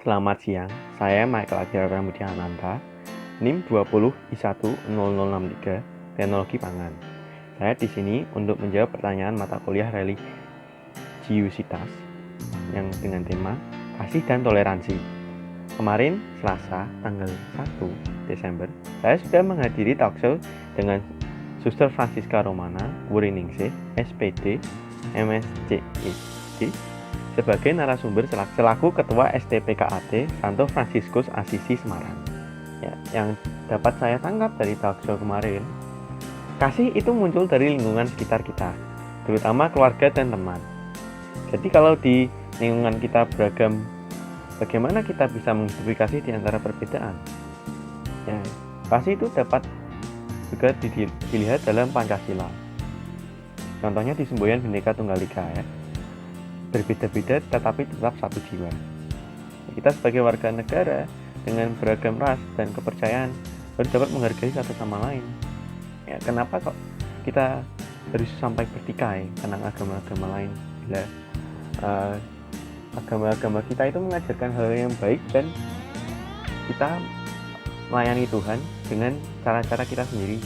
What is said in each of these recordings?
Selamat siang, saya Michael Adira Pramudia Ananta, NIM 20I10063, Teknologi Pangan. Saya di sini untuk menjawab pertanyaan mata kuliah religiusitas yang dengan tema kasih dan toleransi. Kemarin, Selasa, tanggal 1 Desember, saya sudah menghadiri talkshow dengan Suster Francisca Romana Wuriningsih, SPD, MSCID, sebagai narasumber selaku Ketua STPKAT Santo Fransiskus Asisi Semarang. Ya, yang dapat saya tangkap dari talkshow kemarin, kasih itu muncul dari lingkungan sekitar kita, terutama keluarga dan teman. Jadi kalau di lingkungan kita beragam, bagaimana kita bisa menghidupi kasih di antara perbedaan? Ya, kasih itu dapat juga dilihat dalam Pancasila. Contohnya di semboyan Bhinneka Tunggal Ika, ya. Berbeda-beda tetapi tetap satu jiwa. Kita sebagai warga negara dengan beragam ras dan kepercayaan harus dapat menghargai satu sama lain. Ya, kenapa kok kita harus sampai bertikai tentang agama-agama lain? Bila agama-agama kita itu mengajarkan hal yang baik dan kita melayani Tuhan dengan cara-cara kita sendiri,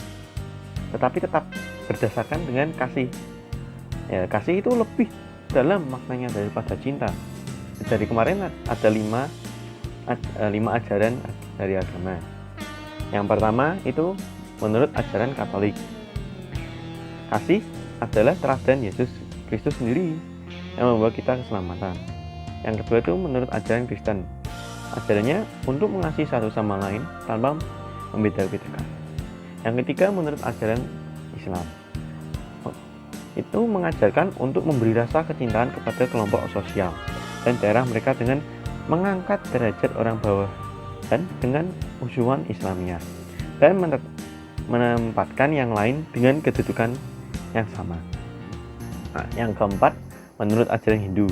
tetapi tetap berdasarkan dengan kasih. Ya, kasih itu lebih dalam maknanya daripada cinta. Dari kemarin ada 5 ajaran dari agama. Yang pertama itu menurut ajaran Katolik, kasih adalah teladan Yesus Kristus sendiri yang membawa kita keselamatan. Yang kedua itu menurut ajaran Kristen, ajarannya untuk mengasihi satu sama lain tanpa membeda-bedakan. Yang ketiga menurut ajaran Islam, itu mengajarkan untuk memberi rasa kecintaan kepada kelompok sosial dan daerah mereka dengan mengangkat derajat orang bawah dan dengan usulan Islamiyah dan menempatkan yang lain dengan kedudukan yang sama. Nah, yang keempat menurut ajaran Hindu,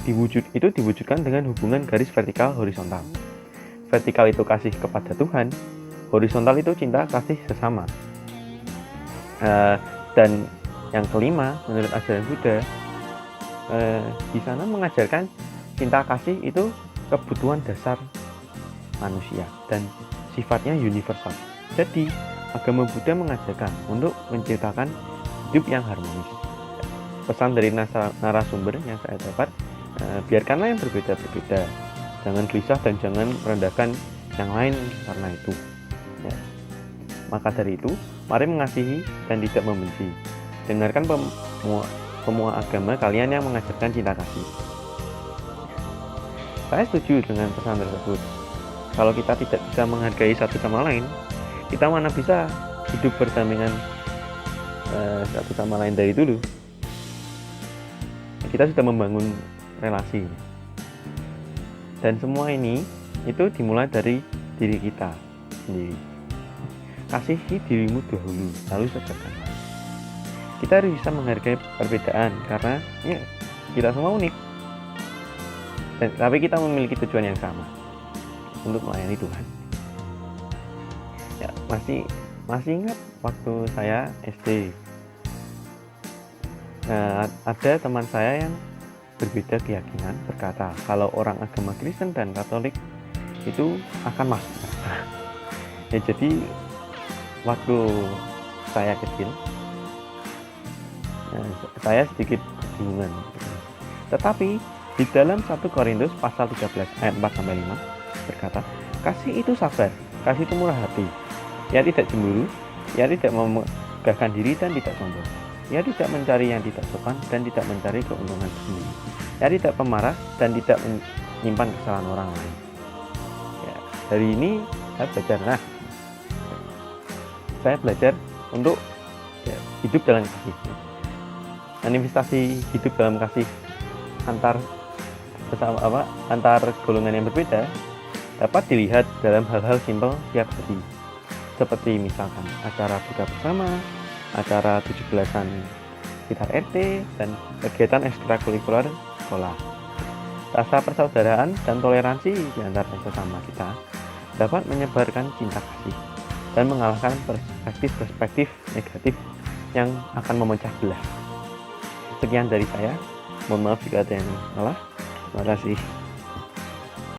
diwujudkan dengan hubungan garis vertikal horizontal. Vertikal itu kasih kepada Tuhan, horizontal itu cinta kasih sesama. Dan yang kelima menurut ajaran Buddha, di sana mengajarkan cinta kasih itu kebutuhan dasar manusia dan sifatnya universal. Jadi agama Buddha mengajarkan untuk menciptakan hidup yang harmonis. Pesan dari narasumber yang saya dapat, biarkanlah yang berbeda-berbeda, jangan gelisah dan jangan merendahkan yang lain karena itu. Ya. Maka dari itu, mari mengasihi dan tidak membenci. Dengarkan semua agama kalian yang mengajarkan cinta kasih. Saya setuju dengan pesan tersebut. Kalau kita tidak bisa menghargai satu sama lain, kita mana bisa hidup berdampingan satu sama lain dari dulu. Kita sudah membangun relasi. Dan semua ini itu dimulai dari diri kita sendiri. Kasihi dirimu dahulu, lalu sejahtera. Kita harus bisa menghargai perbedaan karena ya, kita semua unik. Tapi kita memiliki tujuan yang sama, untuk melayani Tuhan. Ya, masih ingat waktu saya SD. Nah, ada teman saya yang berbeda keyakinan berkata kalau orang agama Kristen dan Katolik itu akan masuk neraka. Ya, jadi waktu saya kecil, saya sedikit kebingungan. Tetapi di dalam 1 Korintus pasal 13 ayat 4-5 berkata, kasih itu sabar, kasih itu murah hati, ia tidak cemburu, ia tidak memegahkan diri dan tidak sombong, ia tidak mencari yang tidak sopan dan tidak mencari keuntungan sendiri, ia tidak pemarah dan tidak menyimpan kesalahan orang lain. Ya, dari ini saya belajar untuk hidup dalam kasih. Manifestasi hidup dalam kasih antar golongan yang berbeda dapat dilihat dalam hal-hal simpel tiap hari, seperti misalkan acara buka bersama, acara 17-an sekitar RT, dan kegiatan ekstrakurikuler sekolah. Rasa persaudaraan dan toleransi di antara sesama kita dapat menyebarkan cinta kasih dan mengalahkan perspektif negatif yang akan memecah belah. Sekian dari saya. Mohon maaf jika ada yang salah. Terima kasih.